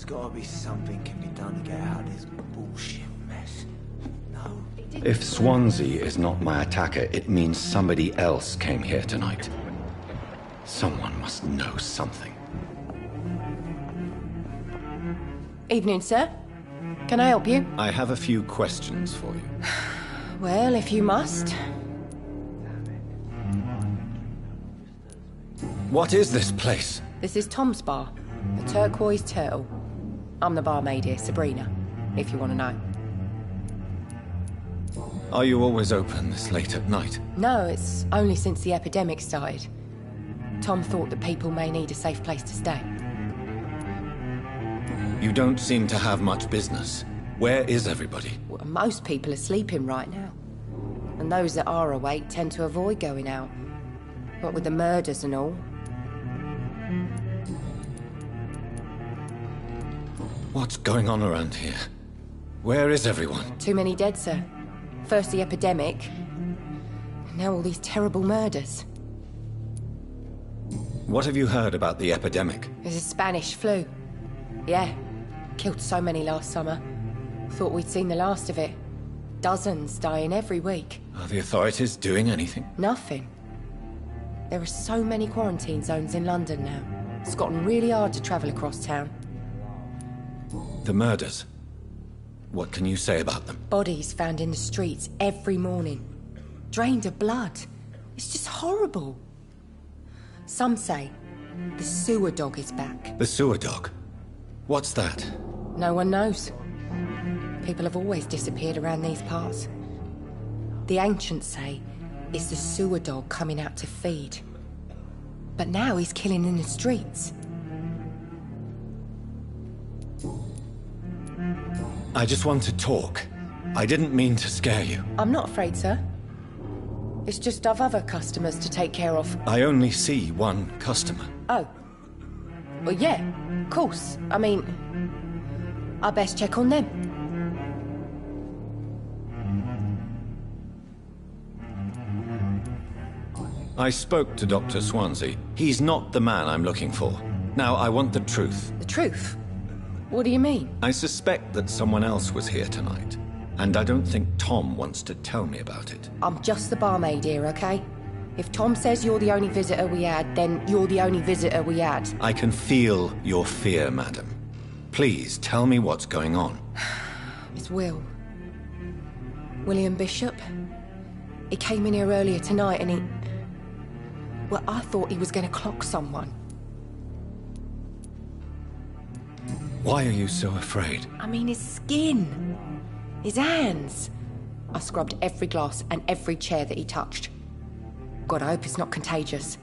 gotta be something can be done to get out of this bullshit mess. No. If Swansea is not my attacker, it means somebody else came here tonight. Someone must know something. Evening, sir. Can I help you? I have a few questions for you. Well, if you must. What is this place? This is Tom's bar, the Turquoise Turtle. I'm the barmaid here, Sabrina, if you want to know. Are you always open this late at night? No, it's only since the epidemic started. Tom thought that people may need a safe place to stay. You don't seem to have much business. Where is everybody? Well, most people are sleeping right now. And those that are awake tend to avoid going out. What with the murders and all. What's going on around here? Where is everyone? Too many dead, sir. First the epidemic, now all these terrible murders. What have you heard about the epidemic? There's a Spanish flu. Yeah, killed so many last summer. Thought we'd seen the last of it. Dozens dying every week. Are the authorities doing anything? Nothing. There are so many quarantine zones in London now. It's gotten really hard to travel across town. The murders. What can you say about them? Bodies found in the streets every morning. Drained of blood. It's just horrible. Some say the sewer dog is back. The sewer dog? What's that? No one knows. People have always disappeared around these parts. The ancients say it's the sewer dog coming out to feed. But now he's killing in the streets. I just want to talk. I didn't mean to scare you. I'm not afraid, sir. It's just I've other customers to take care of. I only see one customer. Oh. Well, yeah, of course. I mean, I best check on them. I spoke to Dr. Swansea. He's not the man I'm looking for. Now, I want the truth. The truth? What do you mean? I suspect that someone else was here tonight, and I don't think Tom wants to tell me about it. I'm just the barmaid here, okay? If Tom says you're the only visitor we had, then you're the only visitor we had. I can feel your fear, madam. Please, tell me what's going on. It's Will. William Bishop. He came in here earlier tonight and he... Well, I thought he was going to clock someone. Why are you so afraid? I mean, his skin. His hands. I scrubbed every glass and every chair that he touched. God, I hope it's not contagious.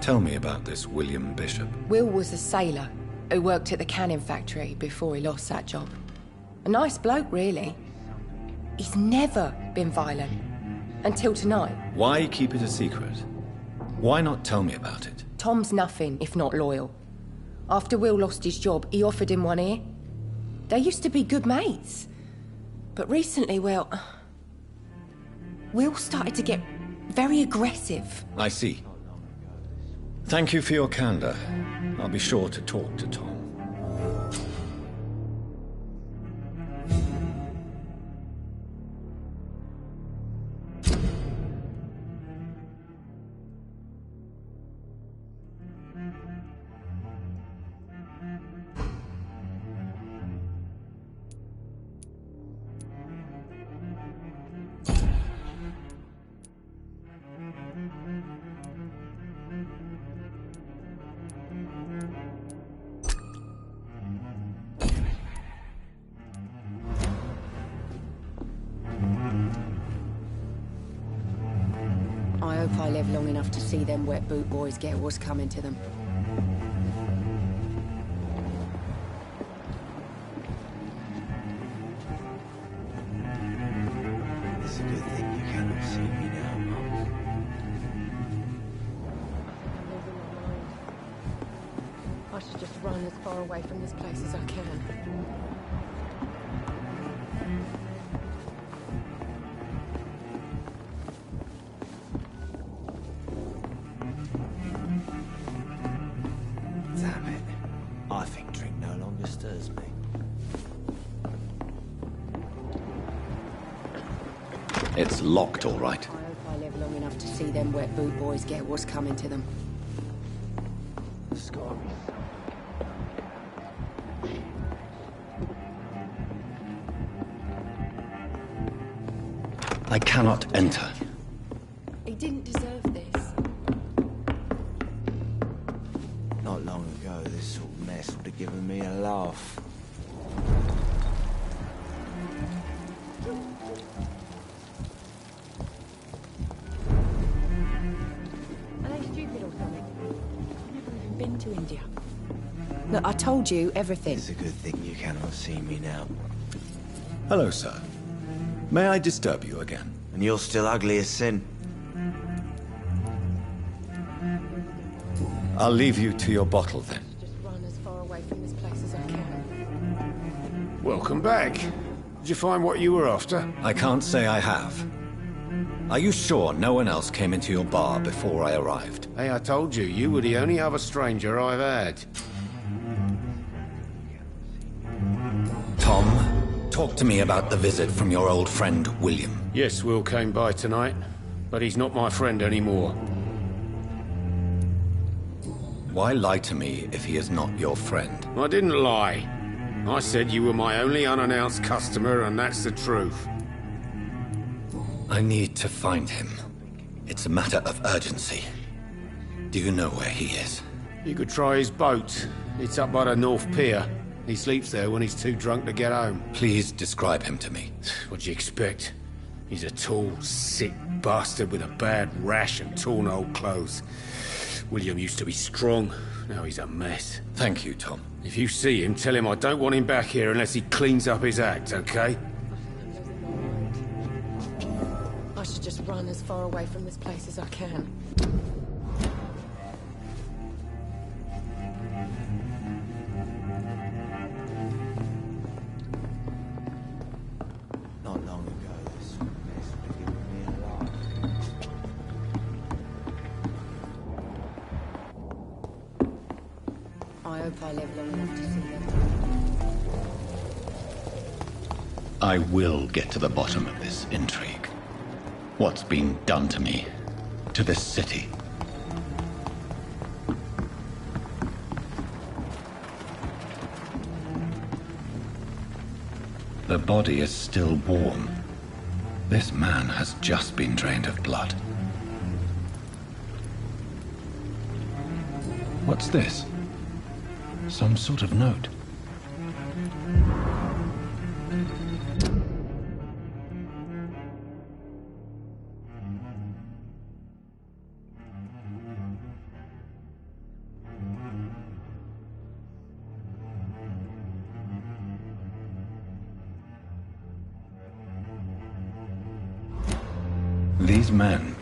Tell me about this William Bishop. Will was a sailor who worked at the canning factory before he lost that job. A nice bloke, really. He's never been violent. Until tonight. Why keep it a secret? Why not tell me about it? Tom's nothing if not loyal. After Will lost his job, he offered him one ear. They used to be good mates. But recently, well... Will started to get very aggressive. I see. Thank you for your candor. I'll be sure to talk to Tom. I hope I live long enough to see them wet boot boys get what's coming to them. It's a good thing you cannot see me now, Mum. I should just run as far away from this place as I can. Damn it. I think no longer stirs me. It's locked, all right. I hope I live long enough to see them wet boot boys get what's coming to them. It's gotta be. I cannot enter. He didn't deserve this. Not long ago, this sort of mess would have given me a laugh. Are they stupid or something? I've never even been to India. Look, I told you everything. It's a good thing you cannot see me now. Hello, sir. May I disturb you again? And you're still ugly as sin. I'll leave you to your bottle then. Just run as far away from this place as I can. Welcome back. Did you find what you were after? I can't say I have. Are you sure no one else came into your bar before I arrived? Hey, I told you, you were the only other stranger I've had. Tom, talk to me about the visit from your old friend, William. Yes, Will came by tonight, but he's not my friend anymore. Why lie to me if he is not your friend? I didn't lie. I said you were my only unannounced customer, and that's the truth. I need to find him. It's a matter of urgency. Do you know where he is? You could try his boat. It's up by the North Pier. He sleeps there when he's too drunk to get home. Please describe him to me. What'd you expect? He's a tall, sick bastard with a bad rash and torn old clothes. William used to be strong. Now he's a mess. Thank you, Tom. If you see him, tell him I don't want him back here unless he cleans up his act, okay? I should just run as far away from this place as I can. Not long ago, this sort of mess would have given me a laugh. I hope I live long enough to see them. I will get to the bottom of this intrigue. What's been done to me, to this city. The body is still warm. This man has just been drained of blood. What's this? Some sort of note. These men,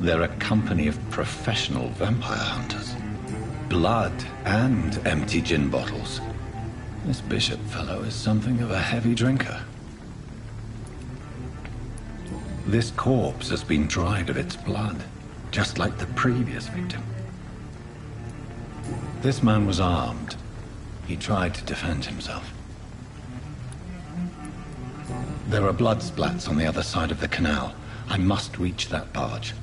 they're a company of professional vampire hunters. Blood and empty gin bottles. This Bishop fellow is something of a heavy drinker. This corpse has been dried of its blood, just like the previous victim. This man was armed. He tried to defend himself. There are blood splats on the other side of the canal. I must reach that barge.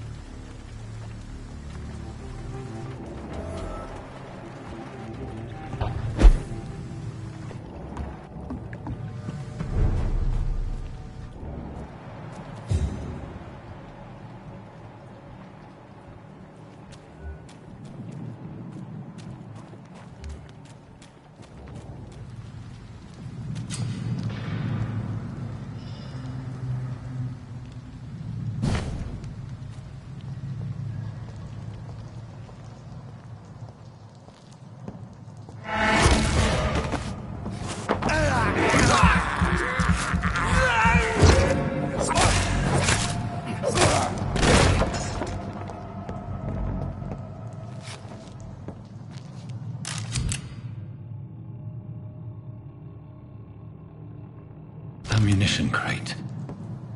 Ammunition crate.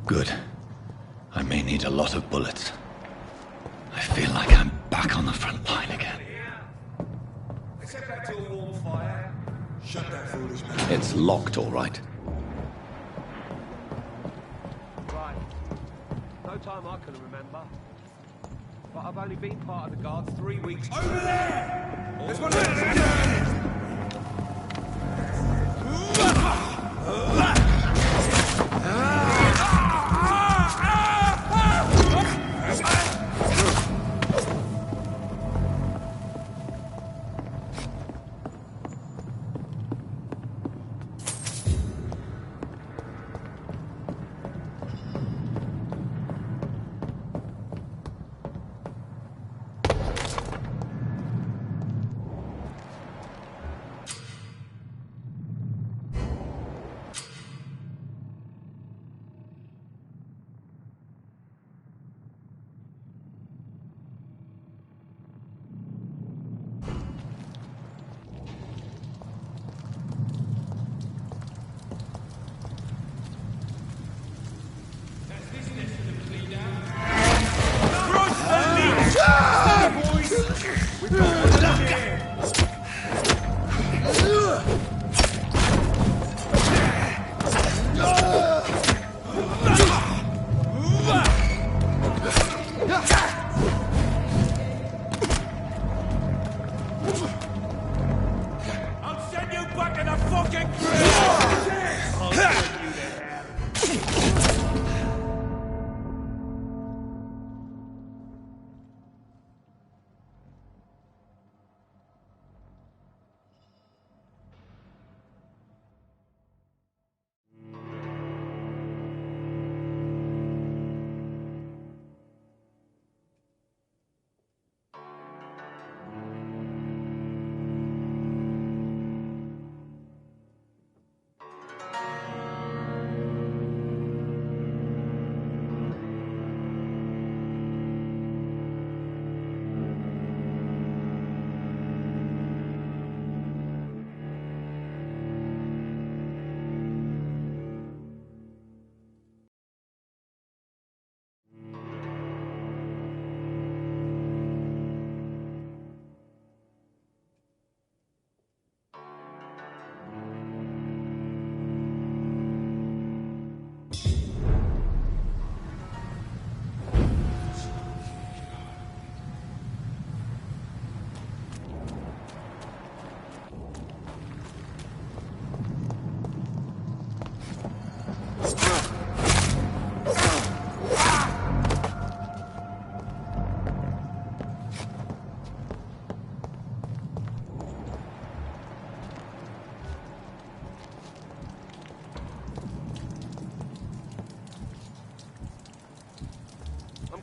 Good. I may need a lot of bullets. I feel like I'm back on the front line again. Set that to a warm fire. Shut that foolish mouth. It's locked, all right. Right. No time I can remember. But I've only been part of the Guards 3 weeks. Over there! There's one of them.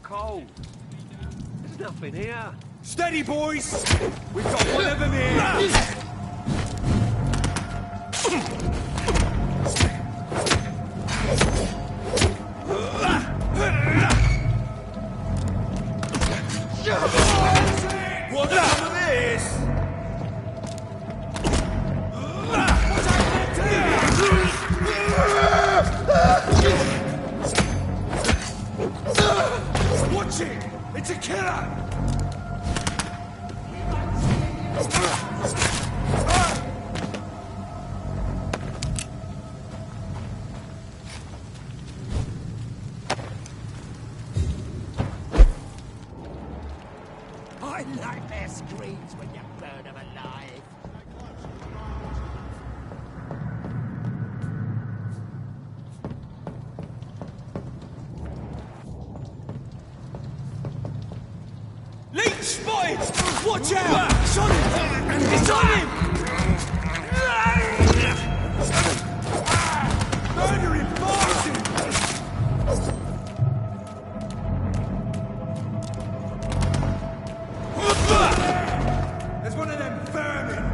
Cold. There's nothing here. Steady, boys! We've got one of them here! What's some of this? Watch it! It's a killer! I like their screams when you burn them alive. Leech spotted! Watch out! It's on him! It's on him! Murder him! Bastard! There's one of them vermin!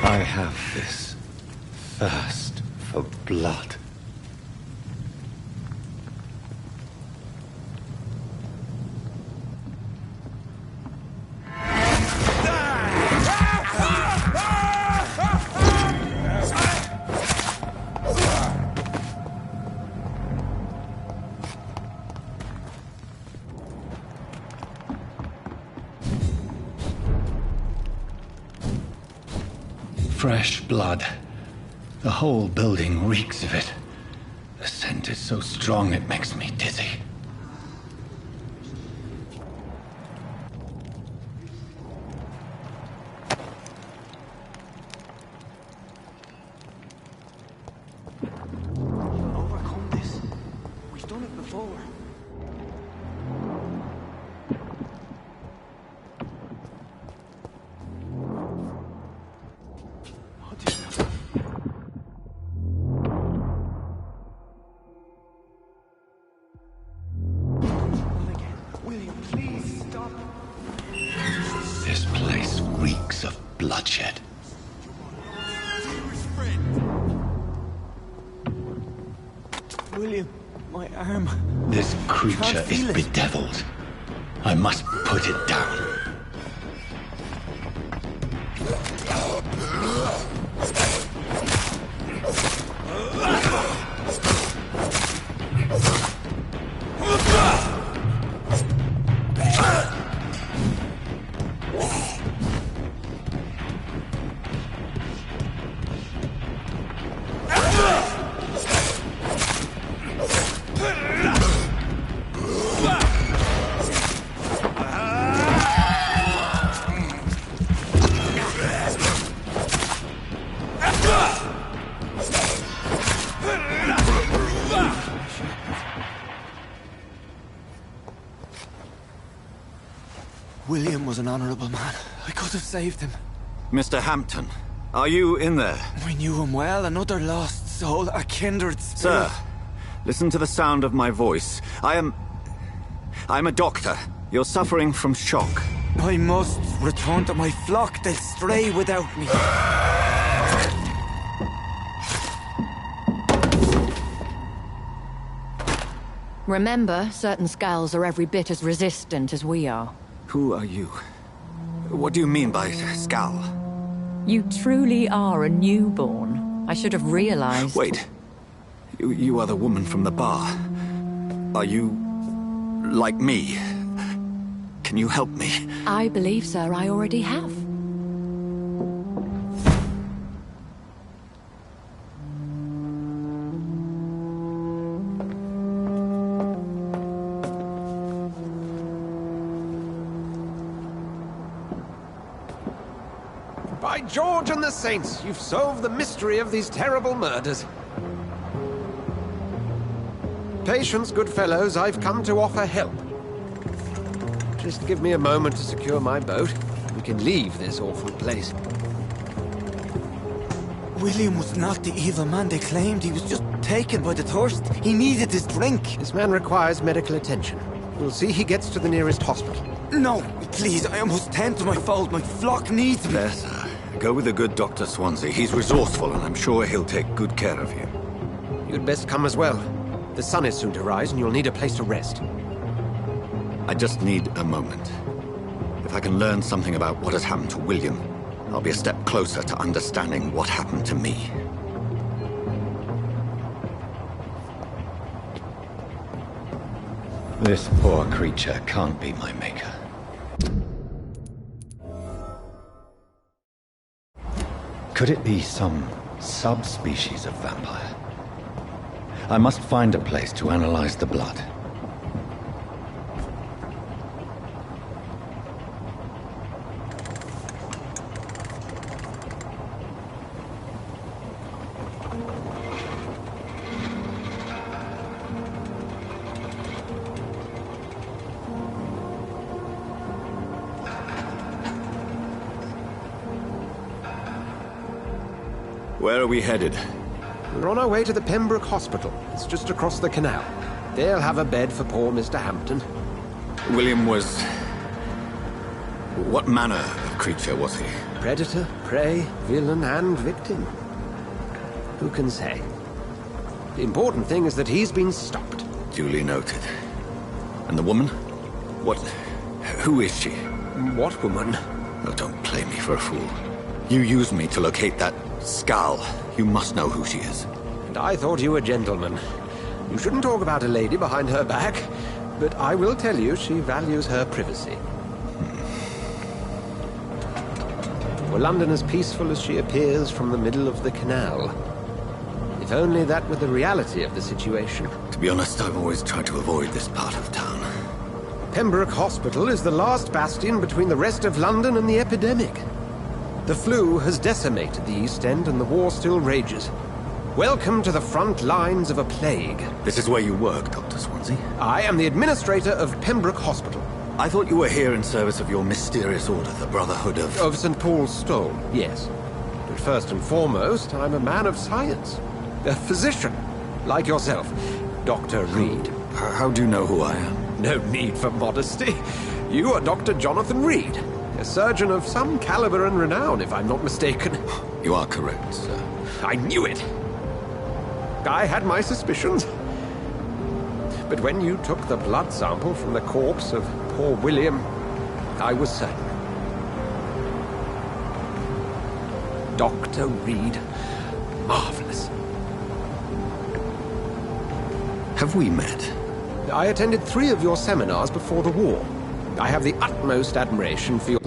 I have this thirst for blood. Fresh blood. The whole building reeks of it. The scent is so strong it makes me dizzy. Overcome this. We've done it before. This place reeks of bloodshed. William, my arm. This creature Can't is feel it. bedeviled. I must put it down. William was an honorable man. I could have saved him. Mr. Hampton, are you in there? We knew him well, another lost soul, a kindred spirit. Sir, listen to the sound of my voice. I'm a doctor. You're suffering from shock. I must return to my flock. They'll stray without me. Remember, certain skulls are every bit as resistant as we are. Who are you? What do you mean by Skal? You truly are a newborn. I should have realized. Wait. You are the woman from the bar. Are you... like me? Can you help me? I believe, sir, I already have. By George and the Saints, you've solved the mystery of these terrible murders. Patience, good fellows, I've come to offer help. Just give me a moment to secure my boat. We can leave this awful place. William was not the evil man they claimed. He was just taken by the thirst. He needed his drink. This man requires medical attention. We'll see he gets to the nearest hospital. No, please, I must tend to my fold. My flock needs me. There, sir. Go with the good Dr. Swansea. He's resourceful, and I'm sure he'll take good care of you. You'd best come as well. The sun is soon to rise, and you'll need a place to rest. I just need a moment. If I can learn something about what has happened to William, I'll be a step closer to understanding what happened to me. This poor creature can't be my maker. Could it be some subspecies of vampire? I must find a place to analyze the blood. Where are we headed? We're on our way to the Pembroke Hospital. It's just across the canal. They'll have a bed for poor Mr. Hampton. William was... what manner of creature was he? Predator, prey, villain, and victim. Who can say? The important thing is that he's been stopped. Duly noted. And the woman? What... who is she? What woman? Oh, don't play me for a fool. You used me to locate that Skal. You must know who she is. And I thought you a gentleman. You shouldn't talk about a lady behind her back, but I will tell you she values her privacy. Were London as peaceful as she appears from the middle of the canal? If only that were the reality of the situation. To be honest, I've always tried to avoid this part of town. Pembroke Hospital is the last bastion between the rest of London and the epidemic. The flu has decimated the East End and the war still rages. Welcome to the front lines of a plague. This is where you work, Dr. Swansea? I am the administrator of Pembroke Hospital. I thought you were here in service of your mysterious order, the Brotherhood of... Of St. Paul's Stole, yes. But first and foremost, I'm a man of science. A physician, like yourself, Dr. Reed. How do you know who I am? No need for modesty. You are Dr. Jonathan Reed, a surgeon of some caliber and renown, if I'm not mistaken. You are correct, sir. I knew it! I had my suspicions. But when you took the blood sample from the corpse of poor William, I was certain. Dr. Reed. Marvelous. Have we met? I attended 3 of your seminars before the war. I have the utmost admiration for your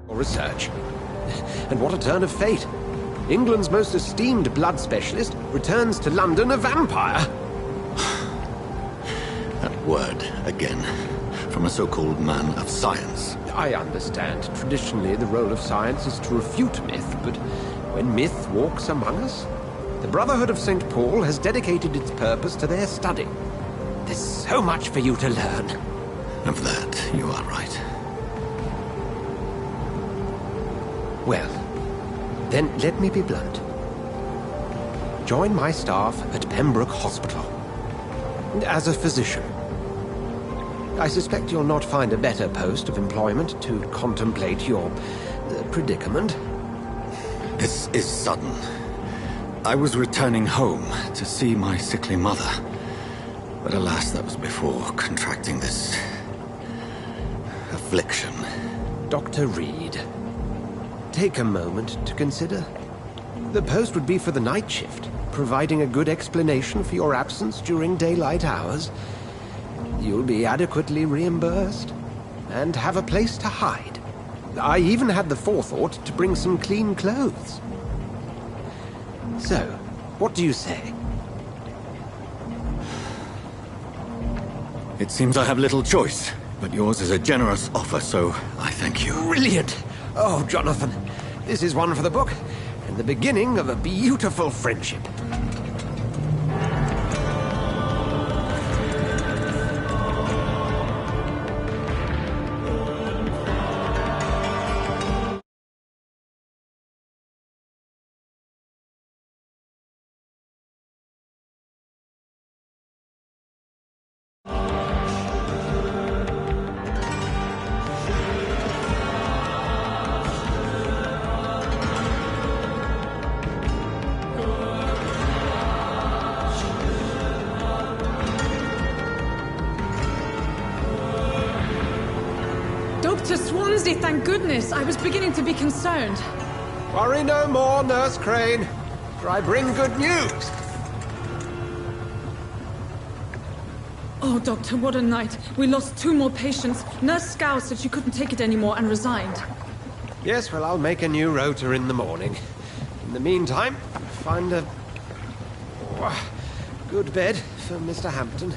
research. And what a turn of fate. England's most esteemed blood specialist returns to London a vampire. That word, again. From a so-called man of science. I understand. Traditionally, the role of science is to refute myth, but when myth walks among us, the Brotherhood of St. Paul has dedicated its purpose to their study. There's so much for you to learn. Of that, you are right. Well, then let me be blunt. Join my staff at Pembroke Hospital. As a physician. I suspect you'll not find a better post of employment to contemplate your predicament. This is sudden. I was returning home to see my sickly mother. But alas, that was before contracting this... affliction. Dr. Reed, take a moment to consider. The post would be for the night shift, providing a good explanation for your absence during daylight hours. You'll be adequately reimbursed, and have a place to hide. I even had the forethought to bring some clean clothes. So, what do you say? It seems I have little choice, but yours is a generous offer, so I thank you. Brilliant! Oh, Jonathan, this is one for the book, and the beginning of a beautiful friendship. Dr. Swansea, thank goodness. I was beginning to be concerned. Worry no more, Nurse Crane, for I bring good news. Oh, Doctor, what a night. We lost 2 more patients. Nurse Scow said she couldn't take it anymore and resigned. Yes, well, I'll make a new rota in the morning. In the meantime, find a good bed for Mr. Hampton.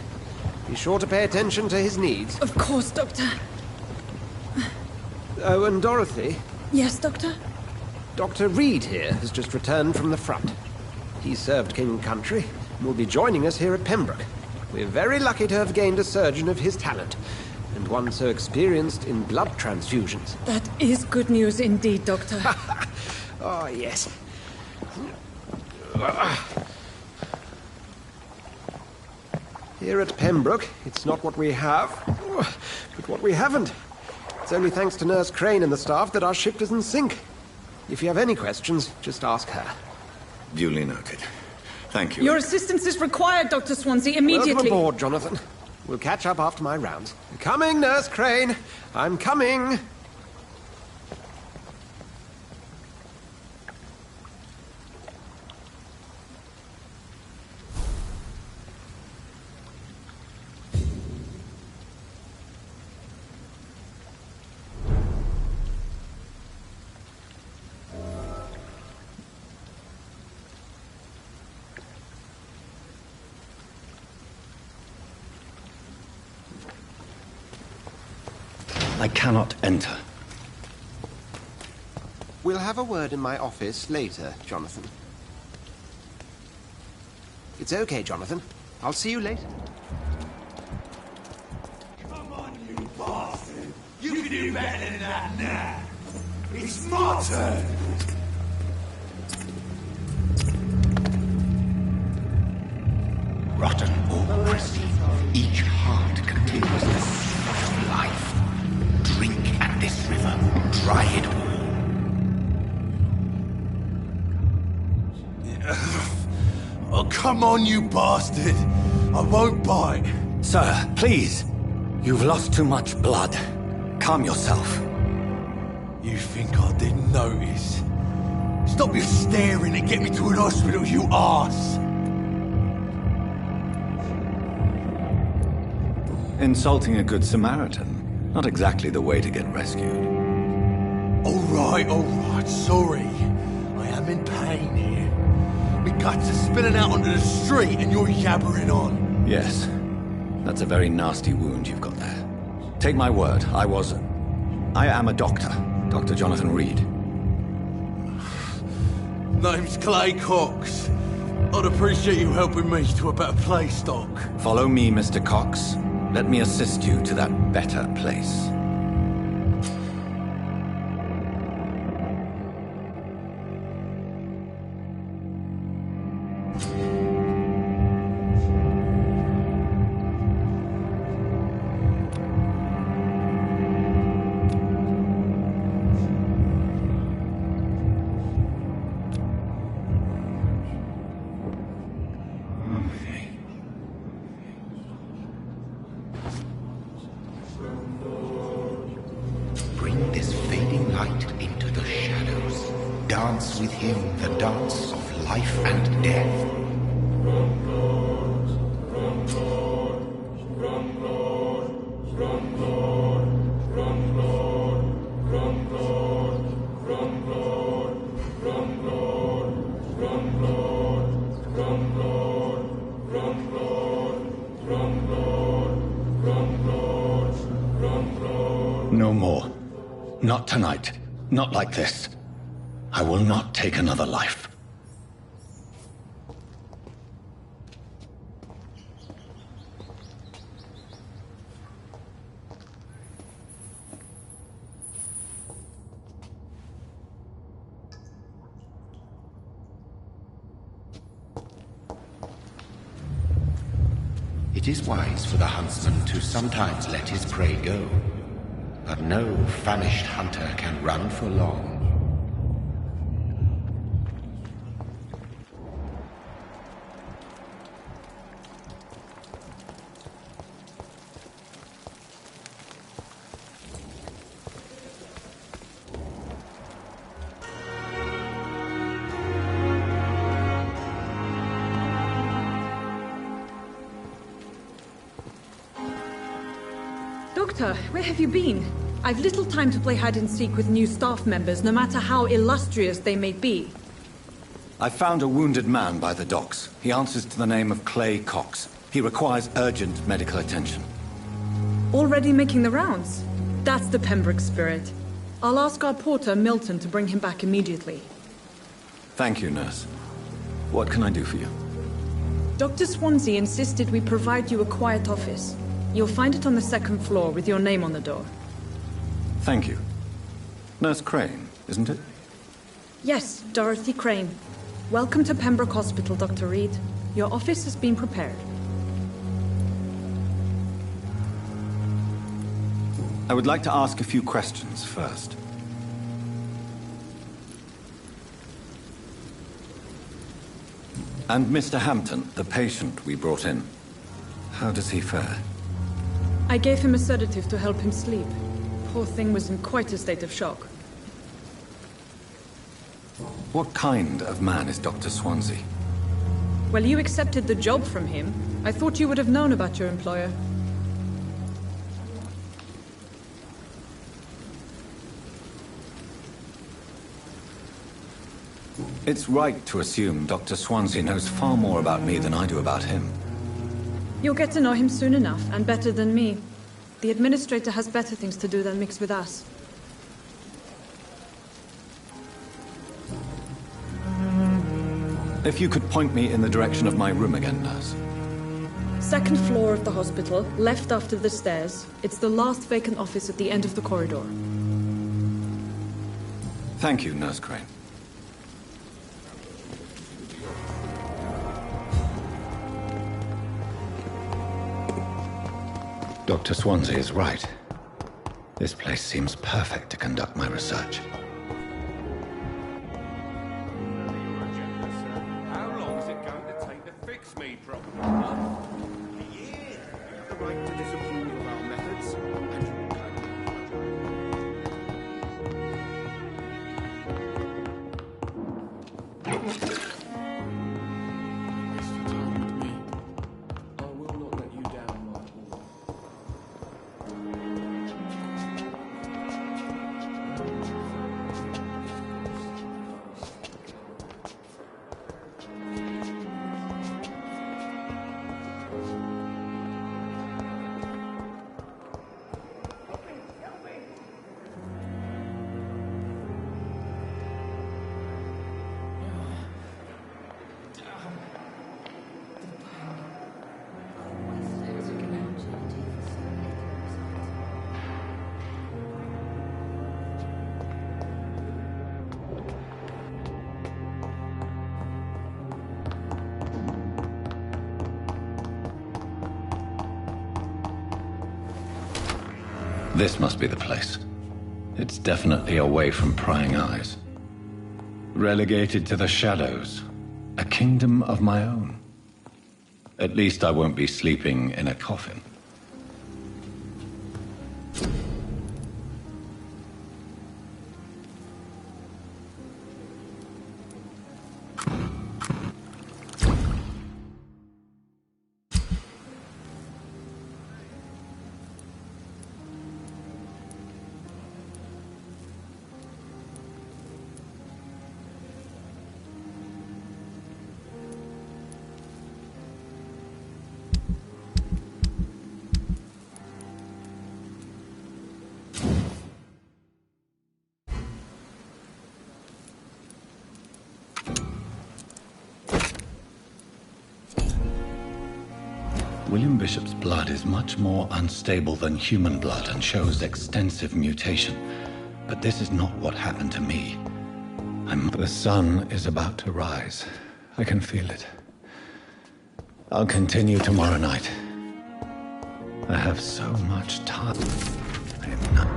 Be sure to pay attention to his needs. Of course, Doctor. Oh, and Dorothy? Yes, Doctor? Dr. Reed here has just returned from the front. He served King and Country and will be joining us here at Pembroke. We're very lucky to have gained a surgeon of his talent, and one so experienced in blood transfusions. That is good news indeed, Doctor. Oh, yes. Here at Pembroke, it's not what we have, but what we haven't. It's It's only thanks to Nurse Crane and the staff that our ship doesn't sink. If you have any questions, just ask her. Duly noted. Thank you. Your assistance is required, Dr. Swansea, immediately. Welcome aboard, Jonathan. We'll catch up after my rounds. Coming, Nurse Crane. I'm coming. I cannot enter. We'll have a word in my office later, Jonathan. It's okay, Jonathan. I'll see you later. Come on, you bastard! You can do better than that now! It's my turn! Rotten or crusty, each heart contains the seed of life. Drink at this river, dry it all. Oh, come on, you bastard! I won't bite. Sir, please. You've lost too much blood. Calm yourself. You think I didn't notice? Stop your staring and get me to an hospital, you arse! Insulting a good Samaritan. Not exactly the way to get rescued. Alright, sorry. I am in pain here. My guts are spilling out onto the street and you're yabbering on. Yes. That's a very nasty wound you've got there. Take my word, I am a doctor. Dr. Jonathan Reed. Name's Clay Cox. I'd appreciate you helping me to a better place, Doc. Follow me, Mr. Cox. Let me assist you to that better place. Bring this fading light into the shadows. Dance with him the dance of life and death. No more. Not tonight. Not like this. I will not take another life. It is wise for the huntsman to sometimes let his prey go. But no famished hunter can run for long. Doctor, where have you been? I've little time to play hide-and-seek with new staff members, no matter how illustrious they may be. I found a wounded man by the docks. He answers to the name of Clay Cox. He requires urgent medical attention. Already making the rounds? That's the Pembroke spirit. I'll ask our porter, Milton, to bring him back immediately. Thank you, nurse. What can I do for you? Dr. Swansea insisted we provide you a quiet office. You'll find it on the second floor with your name on the door. Thank you. Nurse Crane, isn't it? Yes, Dorothy Crane. Welcome to Pembroke Hospital, Dr. Reed. Your office has been prepared. I would like to ask a few questions first. And Mr. Hampton, the patient we brought in, how does he fare? I gave him a sedative to help him sleep. Poor thing was in quite a state of shock. What kind of man is Dr. Swansea? Well, you accepted the job from him. I thought you would have known about your employer. It's right to assume Dr. Swansea knows far more about me than I do about him. You'll get to know him soon enough, and better than me. The Administrator has better things to do than mix with us. If you could point me in the direction of my room again, nurse. Second floor of the hospital, left after the stairs. It's the last vacant office at the end of the corridor. Thank you, Nurse Crane. Dr. Swansea is right. This place seems perfect to conduct my research. How long is it going to take to fix me properly? Yeah, you have the right to disapprove of our methods, and you will waste your time with me. I will not let you down, my boy. This must be the place. It's definitely away from prying eyes. Relegated to the shadows. A kingdom of my own. At least I won't be sleeping in a coffin. William Bishop's blood is much more unstable than human blood and shows extensive mutation. But this is not what happened to me. The sun is about to rise. I can feel it. I'll continue tomorrow night. I have so much time. I am not...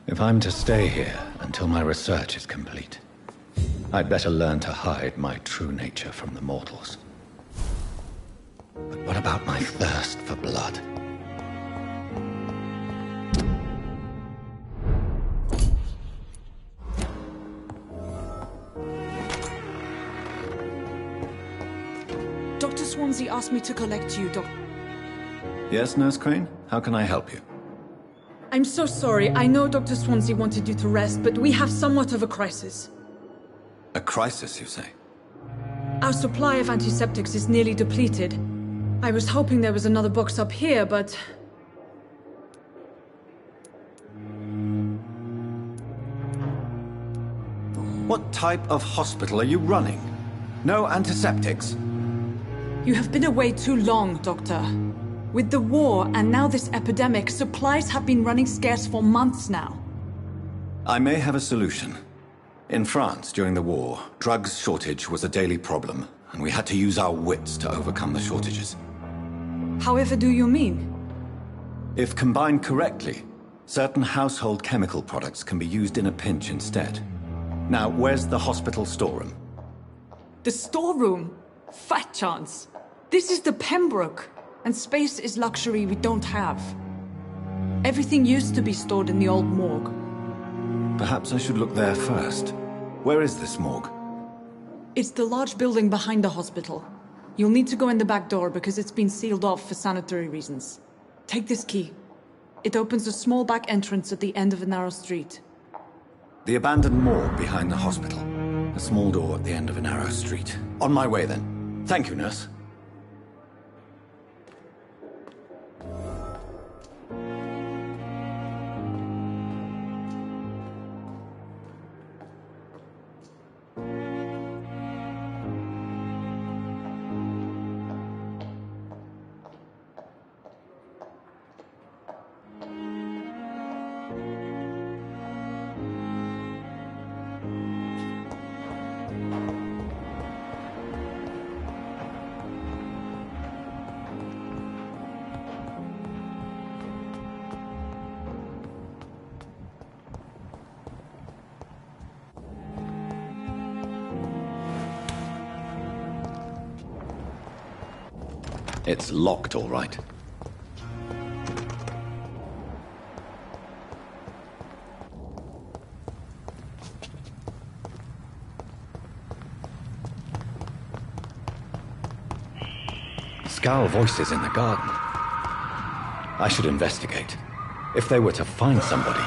If I'm to stay here until my research is complete, I'd better learn to hide my true nature from the mortals. But what about my thirst for blood? Dr. Swansea asked me to collect you, Doc. Yes, Nurse Crane? How can I help you? I'm so sorry. I know Dr. Swansea wanted you to rest, but we have somewhat of a crisis. A crisis, you say? Our supply of antiseptics is nearly depleted. I was hoping there was another box up here, but... What type of hospital are you running? No antiseptics? You have been away too long, Doctor. With the war and now this epidemic, supplies have been running scarce for months now. I may have a solution. In France, during the war, drugs shortage was a daily problem, and we had to use our wits to overcome the shortages. However do you mean? If combined correctly, certain household chemical products can be used in a pinch instead. Now, where's the hospital storeroom? The storeroom? Fat chance. This is the Pembroke, and space is luxury we don't have. Everything used to be stored in the old morgue. Perhaps I should look there first. Where is this morgue? It's the large building behind the hospital. You'll need to go in the back door because it's been sealed off for sanitary reasons. Take this key. It opens a small back entrance at the end of a narrow street. The abandoned morgue behind the hospital. A small door at the end of a narrow street. On my way then. Thank you, nurse. It's locked, all right. Scowl voices in the garden. I should investigate. If they were to find somebody...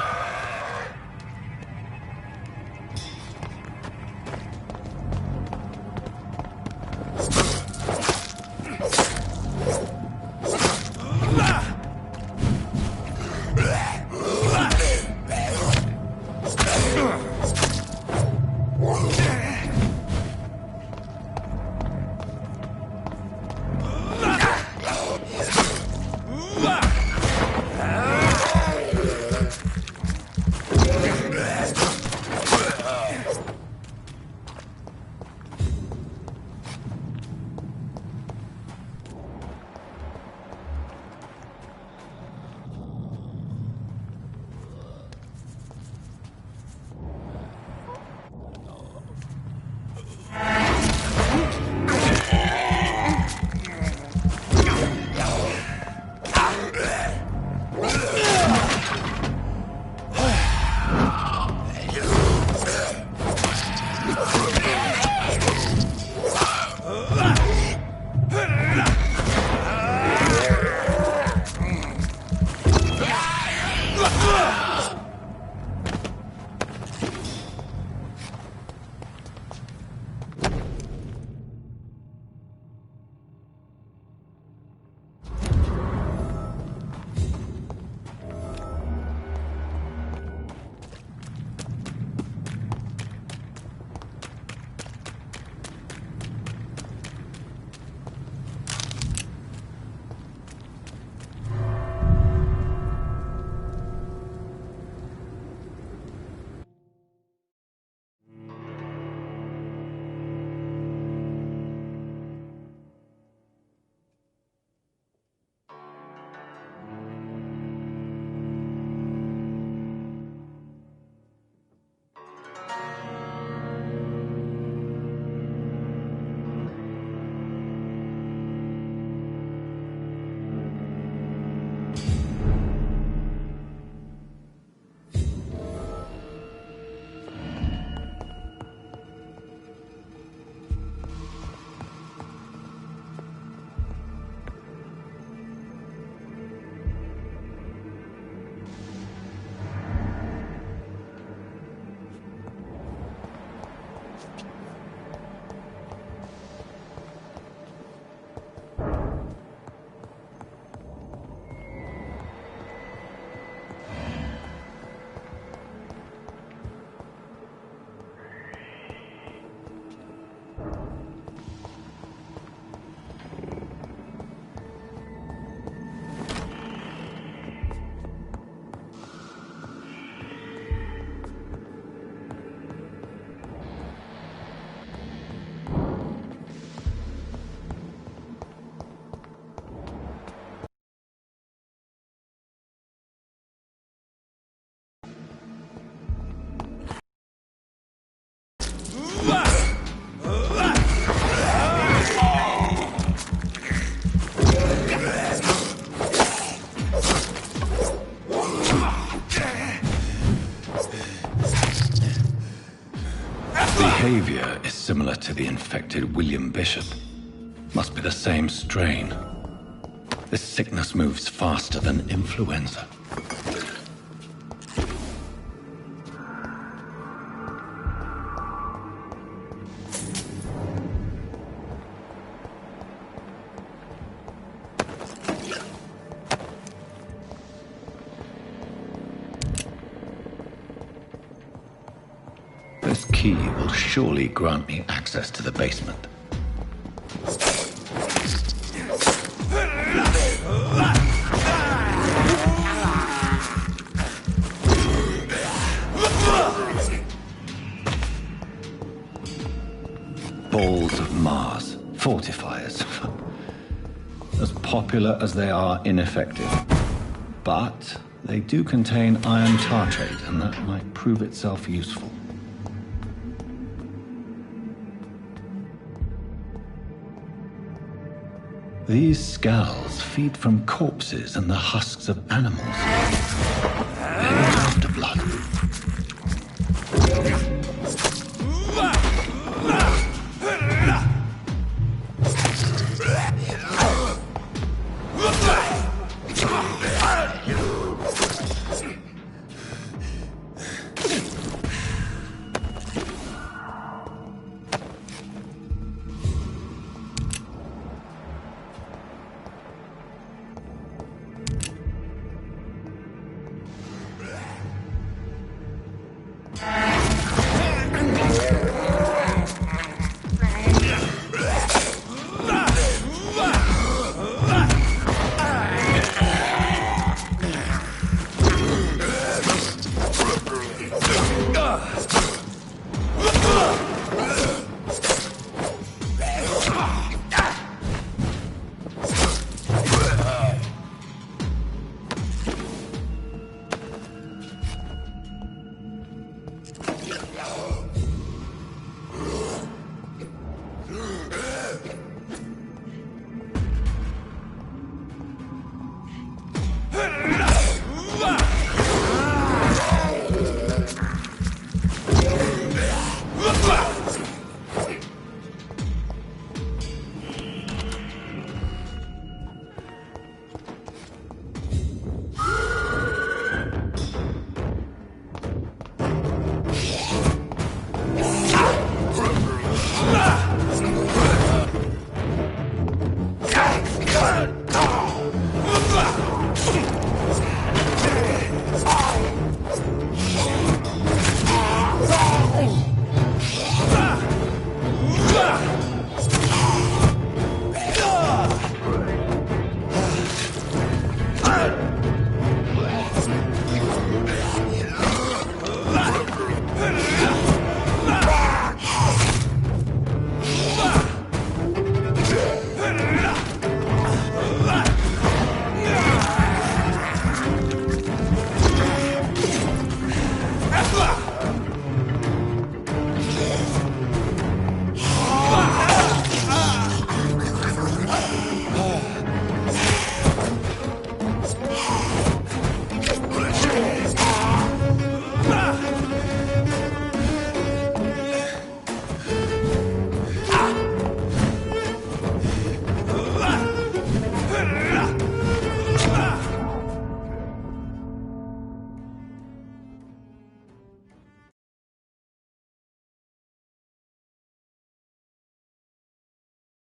behavior is similar to the infected William Bishop. Must be the same strain. This sickness moves faster than influenza. This key will surely grant me access to the basement. Balls of Mars, fortifiers. As popular as they are ineffective. But they do contain iron tartrate, and that might prove itself useful. These scowls feed from corpses and the husks of animals.